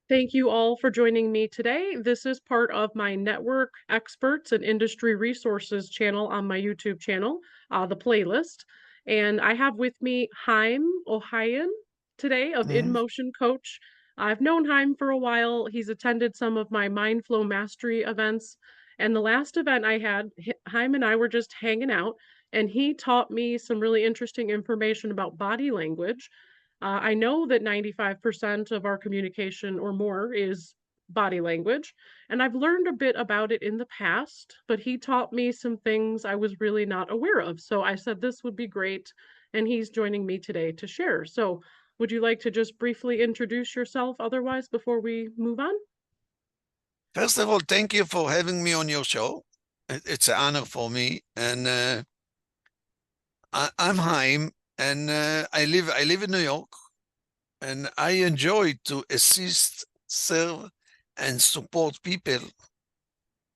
Thank you all for joining me today. This is part of my network experts and industry resources channel on my YouTube channel, the playlist. And I have with me Haim Ohayon today of Mhm. InMotion Coach. I've known Haim for a while. He's attended some of my Mind Flow Mastery events. And the last event I had, Haim and I were just hanging out, and he taught me some really interesting information about body language. I know that 95% of our communication or more is body language, and I've learned a bit about it in the past, but he taught me some things I was really not aware of. So I said this would be great, and he's joining me today to share. So, would you like to just briefly introduce yourself otherwise before we move on? First of all, thank you for having me on your show. It's an honor for me, and I'm Haim, and I live in New York, and I enjoy to assist, serve, and support people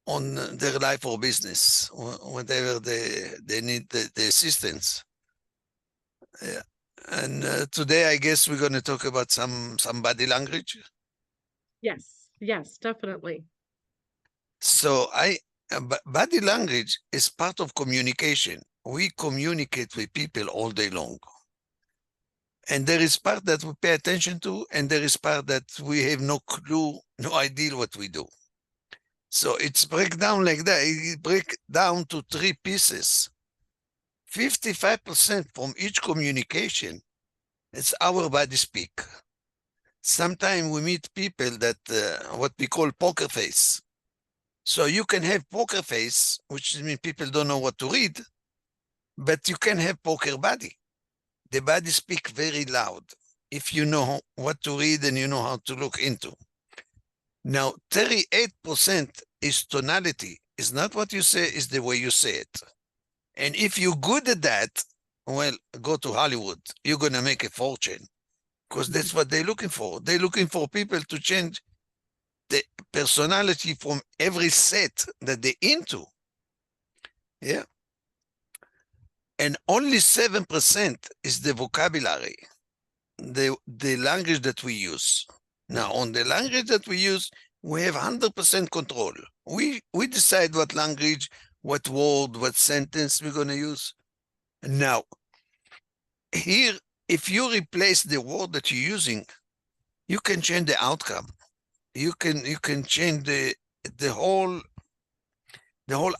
on their life or business, whatever they need the assistance. Yeah. And today, I guess we're going to talk about some body language. Yes, yes, definitely. So body language is part of communication. We communicate with people all day long. And there is part that we pay attention to, and there is part that we have no clue, no idea what we do. So it's break down like that. It break down to three pieces. 55% from each communication, it's our body speak. Sometimes we meet people that what we call poker face. So you can have poker face, which means people don't know what to read, but you can have poker body. The body speak very loud if you know what to read and you know how to look into. Now, 38% is tonality. It's not what you say, it's the way you say it. And if you're good at that, well, go to Hollywood. You're going to make a fortune because that's what they're looking for. They're looking for people to change the personality from every set that they're into. Yeah. And only 7% is the vocabulary, the language that we use. Now, on the language that we use, we have 100% control. We decide what language, what word, what sentence we're going to use. Now, here, if you replace the word that you're using, you can change the outcome. You can change the the whole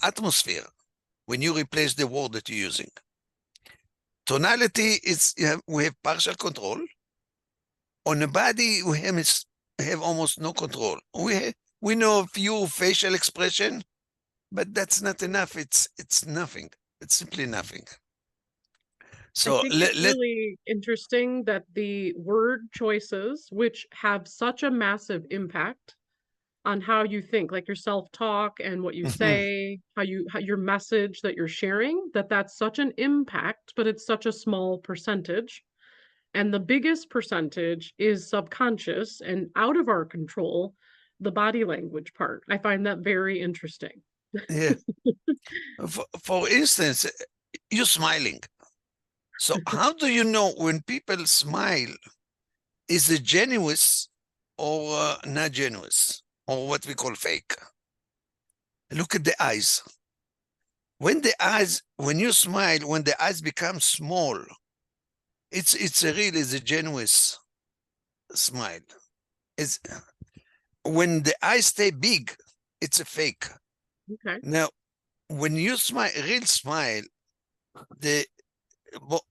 atmosphere when you replace the word that you're using. Tonality is we have partial control. On the body, we have almost no control. We know a few facial expression, but that's not enough. It's nothing. It's simply nothing. I So think let, it's let really interesting that the word choices, which have such a massive impact on how you think, like your self-talk and what you say, how your message that you're sharing, that's such an impact, but it's such a small percentage. And the biggest percentage is subconscious and out of our control, the body language part. I find that very interesting. yeah. For instance, you're smiling. So how do you know when people smile is it genuine or not genuine or what we call fake? Look at the eyes. When you smile, when the eyes become small, it's a really the genuine smile. It's when the eyes stay big, it's a fake. Okay. Now, when you smile, real smile, the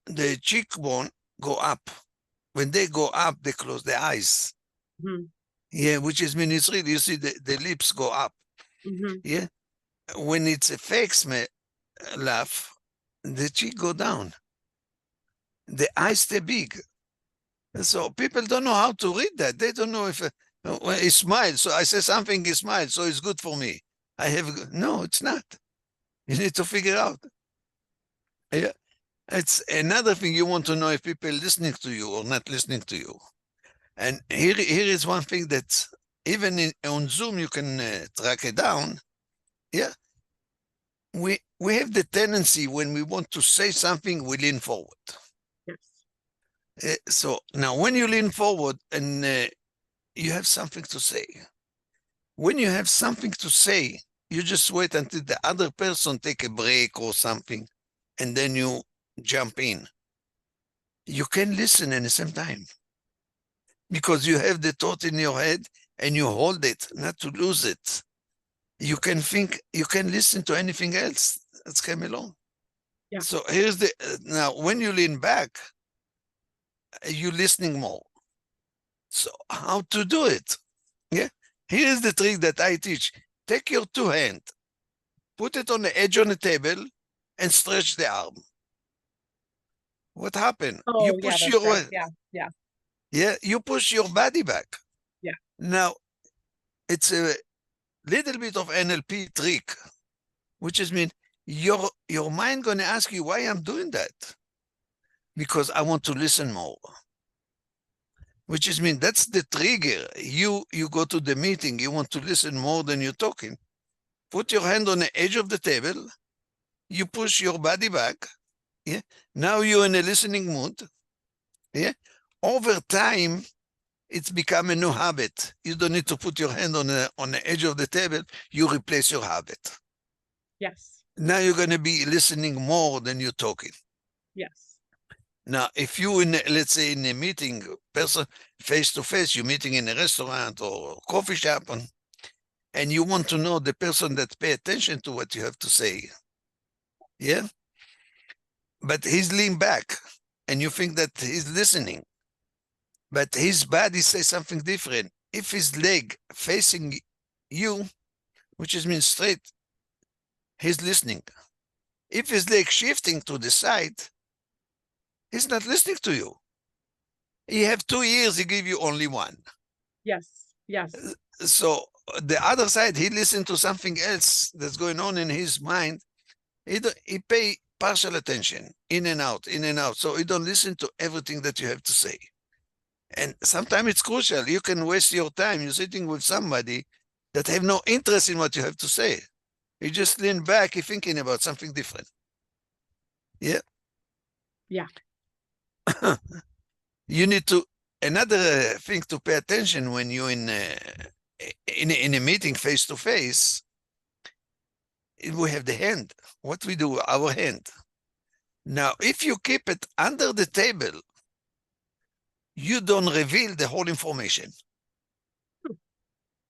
the cheekbone go up. When they go up, they close the eyes. Mhm. Yeah, which is mean it's really you see the lips go up. Mhm. Yeah, when it's a fake laugh, the cheek go down. The eyes stay big. So people don't know how to read that. They don't know if well, he smiles. So I say something, he smiles, so it's good for me. I have no, it's not. You need to figure out. Yeah, it's another thing you want to know if people listening to you or not listening to you. And here is one thing that even on Zoom you can track it down. Yeah, we have the tendency when we want to say something, we lean forward. Yes. So now when you lean forward and you have something to say. When you have something to say, you just wait until the other person take a break or something, and then you jump in. You can listen at the same time because you have the thought in your head and you hold it, not to lose it. You can think, you can listen to anything else that's come along. Yeah. So here's the now when you lean back, you're listening more. So how to do it? Yeah. Here's the trick that I teach. Take your two hands, put it on the edge on the table, and stretch the arm. What happened? You Oh, yeah, push the your stretch. Yeah, yeah, you push your body back. yeah. Now it's a little bit of NLP trick, which is mean your mind gonna ask you why I'm doing that. Because I want to listen more. Which is mean that's the trigger. You go to the meeting, you want to listen more than you're talking. Put your hand on the edge of the table, you push your body back. Yeah. Now you're in a listening mood. Yeah. Over time, it's become a new habit. You don't need to put your hand on the edge of the table. You replace your habit. Yes, Now you're going to be listening more than you're talking. yes. Now, if you let's say in a meeting, person face to face, you're meeting in a restaurant or coffee shop, and you want to know the person that pay attention to what you have to say. Yeah. But he's leaned back and you think that he's listening, but his body says something different. If his leg facing you, which is means straight, he's listening. If his leg shifting to the side, he's not listening to you. He have 2 ears, he give you only one. Yes, yes, So the other side, he listened to something else that's going on in his mind. He pay partial attention, in and out, in and out. So he don't listen to everything that you have to say. And sometimes it's crucial. You can waste your time. You're sitting with somebody that have no interest in what you have to say. You just lean back, you're thinking about something different. Yeah. yeah. You need to, another thing to pay attention when you're in a meeting face to face, we have the hand. What we do, our hand. Now, if you keep it under the table, you don't reveal the whole information.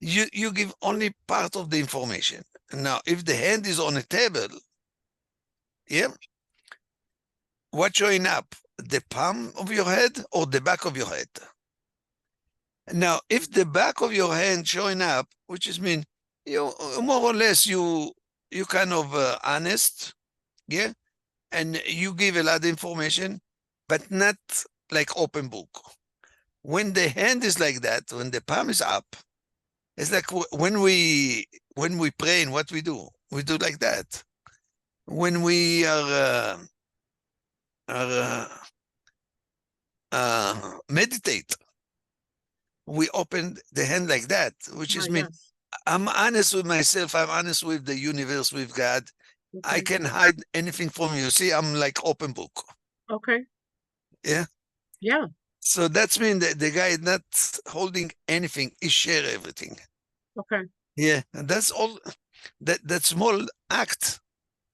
You give only part of the information. Now, if the hand is on a table, yeah, what's showing up? The palm of your head or the back of your head? Now, if the back of your hand showing up, which is mean you more or less you kind of honest, yeah, and you give a lot of information, but not like open book. When the hand is like that, when the palm is up, it's like when we pray and what we do like that. When we meditate, we open the hand like that, which is mean Yes. I'm honest with myself. I'm honest with the universe, with God. I Okay. can hide anything from you. See, I'm like open book. Okay. Yeah. Yeah. So that's mean that the guy is not holding anything. He share everything. Okay. Yeah. And that's all. That small act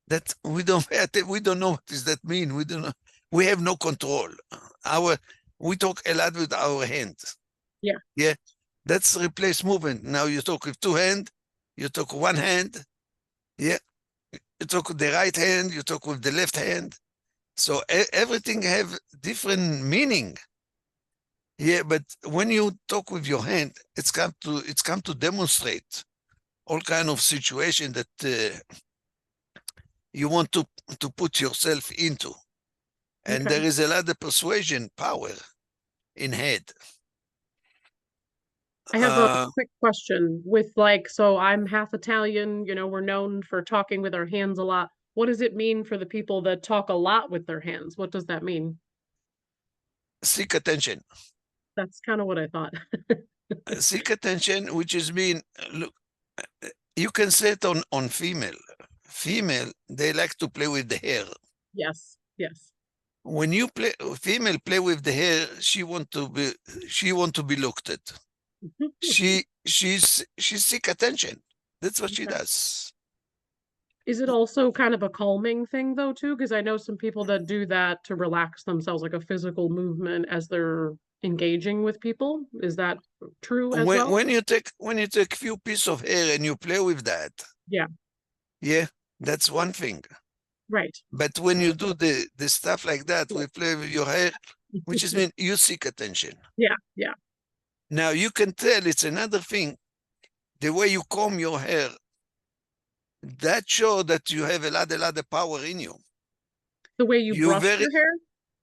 that we don't know what does that mean. We don't know. We have no control. Our we talk a lot with our hands. Yeah. Yeah. That's replace movement. Now you talk with two hands, you talk one hand. Yeah. You talk with the right hand, you talk with the left hand. So everything have different meaning. Yeah, but when you talk with your hand, it's come to demonstrate all kind of situation that you want to put yourself into. And there Okay. is a lot of persuasion power in head. I have a Uh, quick question with like, so I'm half Italian, we're known for talking with our hands a lot. What does it mean for the people that talk a lot with their hands? What does that mean? seek attention. That's kind of what I thought. Seek attention, which is mean, look, you can say it on female. Female, they like to play with the hair. Yes. Yes. When you play female play with the hair, she want to be looked at. She seek attention. That's what she Okay. does. Is it also kind of a calming thing though too? Because I know some people that do that to relax themselves, like a physical movement as they're engaging with people. Is that true as When well? when you take few pieces of hair and you play with that, Yeah, yeah, that's one thing. right. But when you do the stuff like that, Cool. we play with your hair, which is mean you seek attention. Yeah, yeah. Now you can tell it's another thing. The way you comb your hair, that show that you have a lot of power in you. The way you You brush very your hair,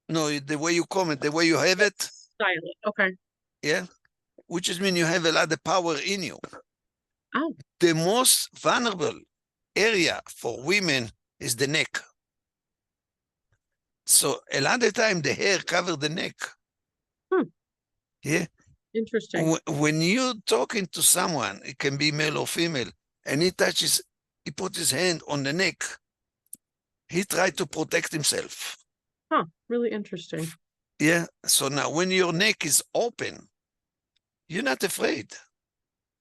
no, the way you comb it, the way you have like it, style it. Okay. yeah, which is mean you have a lot of power in you. Oh, The most vulnerable area for women is the neck. So a lot of time the hair cover the neck. hmm. Yeah. Interesting. When you're talking to someone, it can be male or female, and he put his hand on the neck, he tried to protect himself. Huh. Really interesting. Yeah. So now when your neck is open, you're not afraid.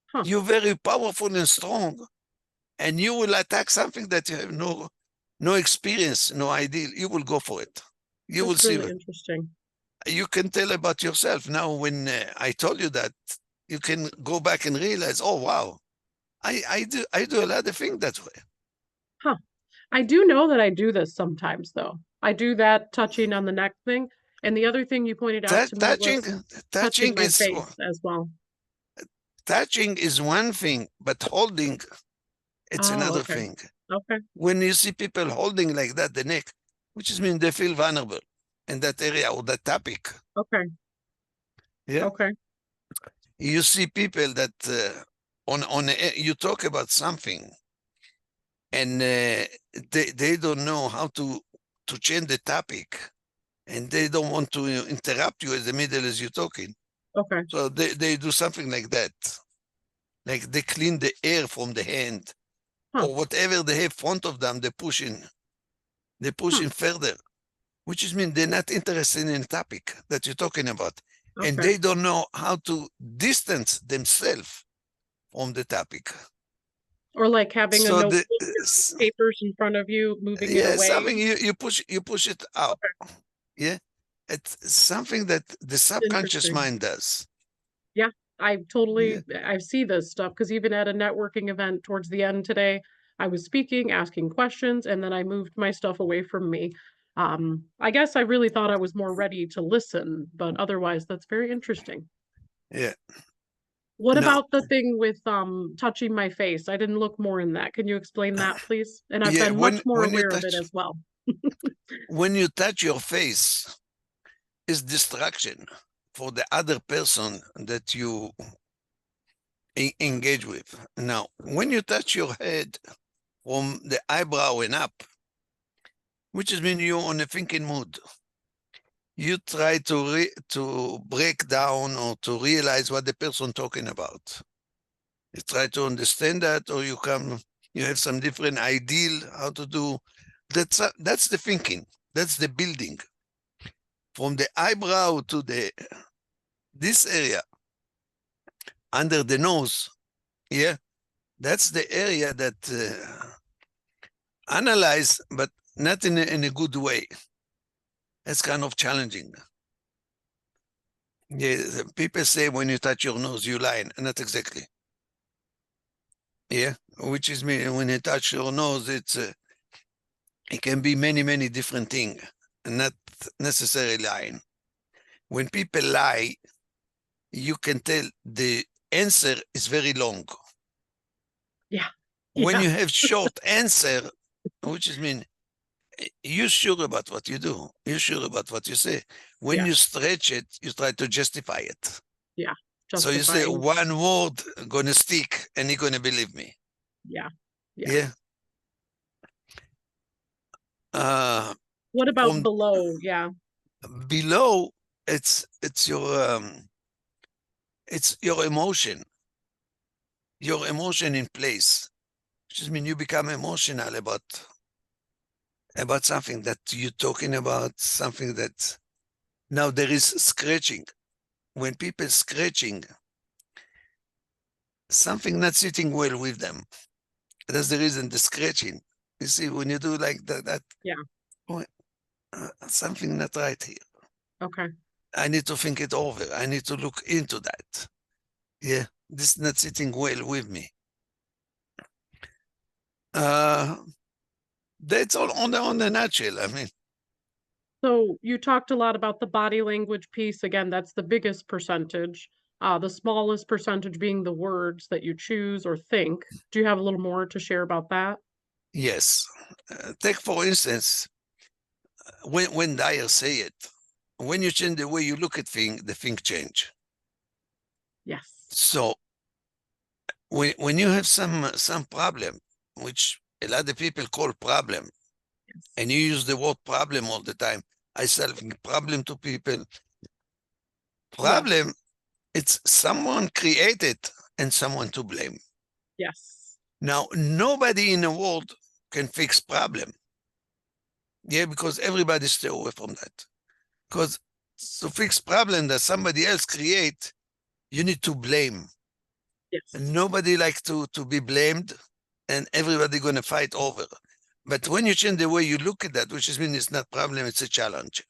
Huh. You're very powerful and strong, and you will attack something that you have no experience, no idea. You will go for it. You will That's see. really interesting. You can tell about yourself now. When I told you that, you can go back and realize, oh wow, I do a lot of things that way. Huh. I do know that I do this sometimes though. I do that touching on the neck thing. And the other thing you pointed out to me was Touching, touching touching my is face as well. touching is one thing, but holding it's Oh, another okay. thing. Okay. When you see people holding like that the neck, which is mean they feel vulnerable in that area or that topic. Okay. Yeah, Okay. you see people that you talk about something and they don't know how to change the topic and they don't want to interrupt you in the middle as you're talking. Okay. So they do something like that. Like they clean the air from the hand Huh. or whatever they have in front of them, they're Hmm. pushing further, which is mean they're not interested in the topic that you're talking about. And Okay. they don't know how to distance themselves from the topic. Or like having a So the notebook or papers in front of you, moving it yeah, away. something you push it out. Okay. Yeah. It's something that the subconscious Interesting. mind does. Yeah, Yeah. I see this stuff because even at a networking event towards the end today, I was speaking, asking questions, and then I moved my stuff away from me. I guess I really thought I was more ready to listen, but otherwise, that's very interesting. Yeah. What No. about the thing with touching my face? I didn't look more in that. Can you explain that, please? And I've Yeah, been much more aware of it as well. when you touch your face, is distraction for the other person that you engage with. Now, when you touch your head from the eyebrow and up, which is when you're on a thinking mood, you try to break down or to realize what the person talking about. You try to understand that, or you have some different ideal how to do. That's the thinking. That's the building from the eyebrow to the this area under the nose. Yeah, that's the area that analyze, but not in a good way. It's kind of challenging. Yeah, people say when you touch your nose, you lie, not exactly. Yeah, which is me when you touch your nose, it can be many different things, not necessarily lying. When people lie, you can tell the answer is very long. Yeah. When Yeah. you have short answer, which is mean you're sure about what you do, you're sure about what you say. When Yeah. you stretch it, you try to justify it. Yeah. So you say Justifying. one word gonna stick, and you're gonna believe me. Yeah. Yeah. Yeah. Uh, What about from below? Yeah. below, it's your emotion in place. Which is mean you become emotional about something that you're talking about, something that now there is scratching. When people scratching, something not sitting well with them. That's the reason the scratching. You see, when you do like that, Yeah. oh, something not right here. Okay. I need to think it over. I need to look into that. Yeah, this is not sitting well with me. Uh, that's all on the nutshell. I mean, So you talked a lot about the body language piece. Again, that's the biggest percentage. The smallest percentage being the words that you choose or think. Do you have a little more to share about that? yes. Take for instance, when Dyer say it, when you change the way you look at things, the thing change. Yes. So when you have some problem, which a lot of people call problem, Yes. and you use the word problem all the time, I solve problem to people. Yes. Problem, it's someone created and someone to blame. Yes. Now, nobody in the world can fix problem. Yeah, because everybody stay away from that. Because to fix problem that somebody else create, you need to blame. And Yes. nobody like to be blamed, and everybody gonna fight over. But when you change the way you look at that, which is mean it's not problem, it's a challenge.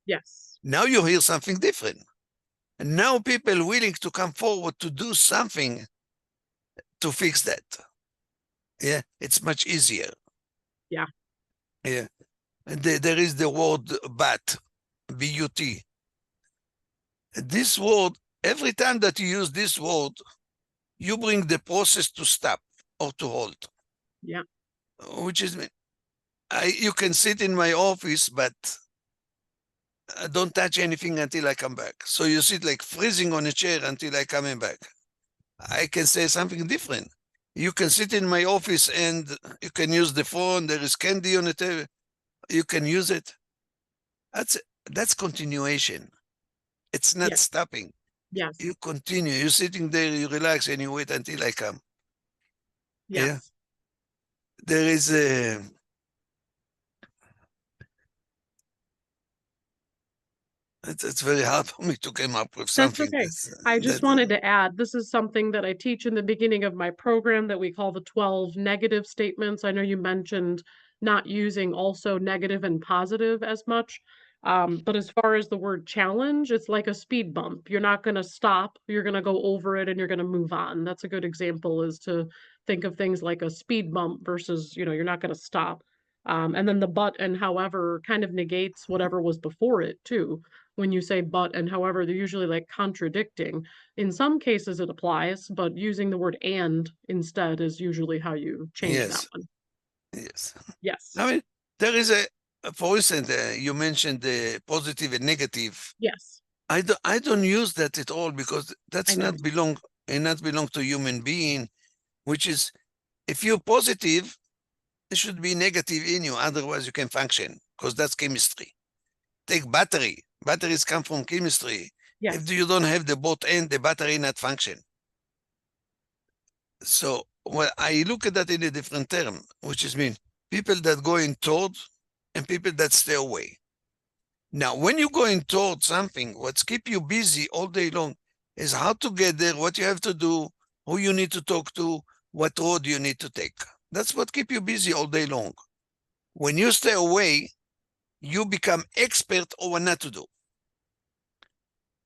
Yes. Now you hear something different. And now people willing to come forward to do something to fix that. Yeah, it's much easier. Yeah. Yeah. And there is the word but, B-U-T. This word, every time that you use this word, you bring the process to stop or to halt, Yeah. which is, you can sit in my office, but don't touch anything until I come back. So you sit like freezing on a chair until I coming back. I can say something different. You can sit in my office and you can use the phone. There is candy on the table. You can use it. That's that's continuation. It's not Yes. stopping. Yes. You continue. You're sitting there. You relax and you wait until I come. Yeah. Yes. There is a. It's very hard for me to come up with That's something okay. that's I just that. wanted to add, this is something that I teach in the beginning of my program that we call the 12 negative statements. I know you mentioned not using also negative and positive as much. But as far as the word challenge, it's like a speed bump. You're not going to stop, you're going to go over it and you're going to move on. That's a good example is to think of things like a speed bump versus, you're not going to stop. And then the but and however kind of negates whatever was before it too when you say but and however, they're usually like contradicting. In some cases it applies, but using the word and instead is usually how you change that Yes, one. yes. Yes. I mean, there is a. For instance, you mentioned the positive and negative. Yes. I don't use that at all because I that's know. not belong to human being. Which is, if you're positive, there should be negative in you. Otherwise, you can function because that's chemistry. Take battery. Batteries come from chemistry. If Yes. you don't have the both end, the battery not function. So well, I look at that in a different term, which is mean people that go in toward and people that stay away. Now, when you're going toward something, what's keep you busy all day long is how to get there, what you have to do, who you need to talk to, what road you need to take. That's what keep you busy all day long. When you stay away, you become expert on what not to do.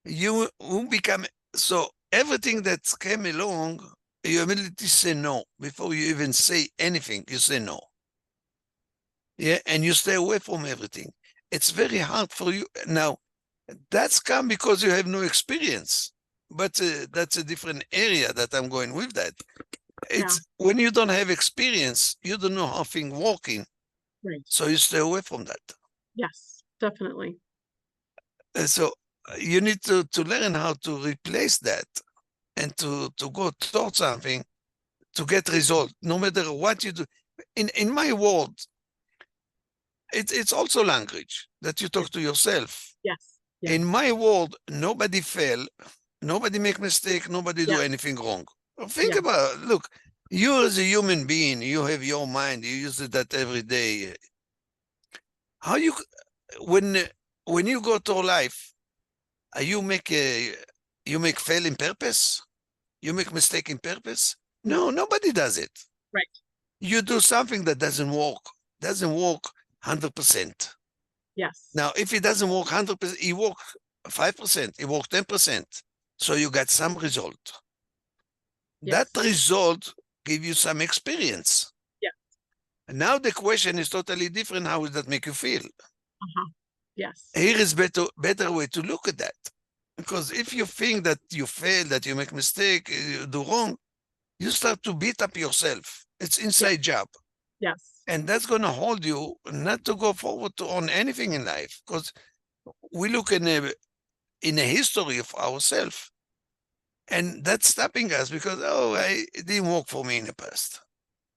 You will become so everything that came along, your ability to say no before you even say anything, you say no. Yeah, and you stay away from everything. It's very hard for you now. That's come because you have no experience, but that's a different area that I'm going with that. Yeah. It's when you don't have experience, you don't know how things working, Right. so you stay away from that. Yes. Definitely. So you need to learn how to replace that and to go towards something to get result, no matter what you do. In my world, it's also language that you Yes. talk to yourself. Yes. In Yes. my world, nobody fail, nobody make mistake, nobody do Yes. anything wrong. Think Yes. about it. Look, you as a human being, you have your mind, you use it that every day. How you when when you go to life, you make fail in purpose? You make mistake in purpose? No, nobody does it. Right. You do something that doesn't work 100%. Yes. Now, if it doesn't work 100%, it work 5%, it work 10%. So you got some result. That Yes. result give you some experience. Yeah. And now the question is totally different. How does that make you feel? Uh-huh. Yes. Here is better way to look at that. Because if you think that you fail, that you make mistake, you do wrong, you start to beat up yourself. It's Yeah. inside job. Yes. And that's going to hold you not to go forward on anything in life. Because we look in a history of ourselves, and that's stopping us because, oh, it didn't work for me in the past.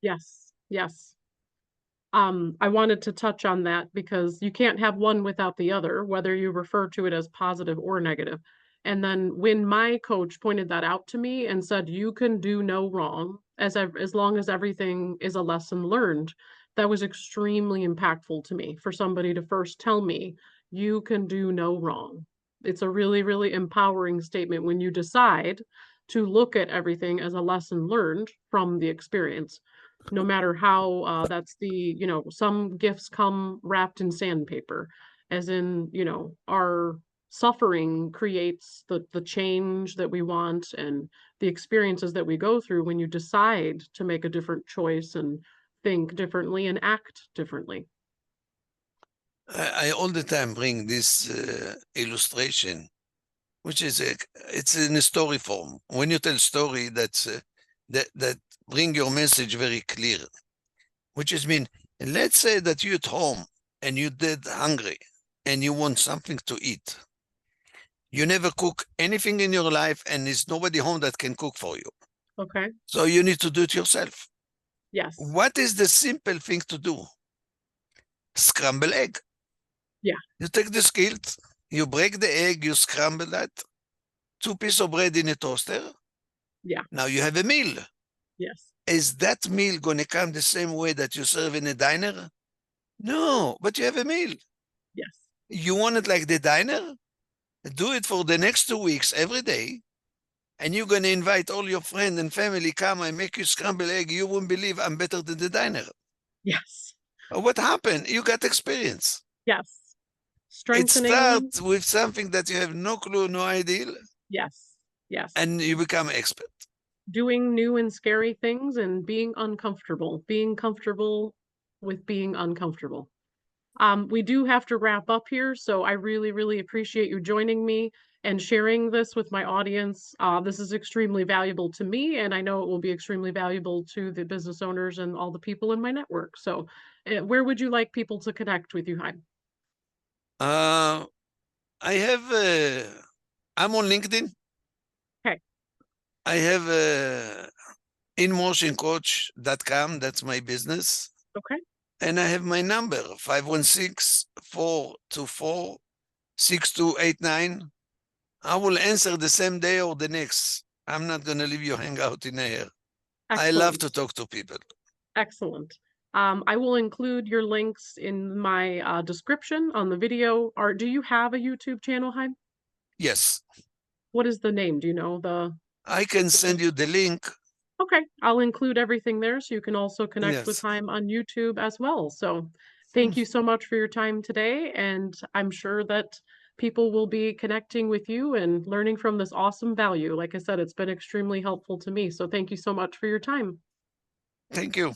Yes. Yes. I wanted to touch on that because you can't have one without the other, whether you refer to it as positive or negative. And then when my coach pointed that out to me and said, "You can do no wrong as long as everything is a lesson learned," that was extremely impactful to me for somebody to first tell me, "You can do no wrong." It's a really, really empowering statement when you decide to look at everything as a lesson learned from the experience, no matter how that's the some gifts come wrapped in sandpaper, as in our suffering creates the change that we want and the experiences that we go through when you decide to make a different choice and think differently and act differently. I all the time bring this illustration, which is it's in a story form. When you tell story, that bring your message very clear, which is mean, let's say that you at home and you dead hungry and you want something to eat. You never cook anything in your life and there's nobody home that can cook for you. Okay. So you need to do it yourself. Yes. What is the simple thing to do? Scramble egg. Yeah. You take the skillet, you break the egg, you scramble that, 2 pieces of bread in a toaster. Yeah. Now you have a meal. Yes. Is that meal going to come the same way that you serve in a diner? No, but you have a meal. Yes. You want it like the diner? Do it for the next 2 weeks every day, and you're going to invite all your friends and family, come, I make you scrambled egg. You won't believe I'm better than the diner. Yes. What happened? You got experience. Yes. It Strengthening. starts with something that you have no clue, no idea, Yes. Yes. and you become expert. Doing new and scary things and being comfortable with being uncomfortable. We do have to wrap up here, so I really, really appreciate you joining me and sharing this with my audience. This is extremely valuable to me, and I know it will be extremely valuable to the business owners and all the people in my network. So, where would you like people to connect with you, Haim? Uh, I have, I'm on LinkedIn. Okay, I have inmotioncoach.com. That's my business. okay, And I have my number, 516-424-6289. I will answer the same day or the next. I'm not going to leave you hang out in air. I love to excellent, talk to people. excellent. I will include your links in my description on the video. Or do you have a YouTube channel, Haim? Yes, What is the name? Do you know the? I can send you the link. Okay, I'll include everything there so you can also connect with Yes. Haim on YouTube as well. So thank you so much for your time today, and I'm sure that people will be connecting with you and learning from this awesome value. Like I said, it's been extremely helpful to me. So thank you so much for your time. Thank you.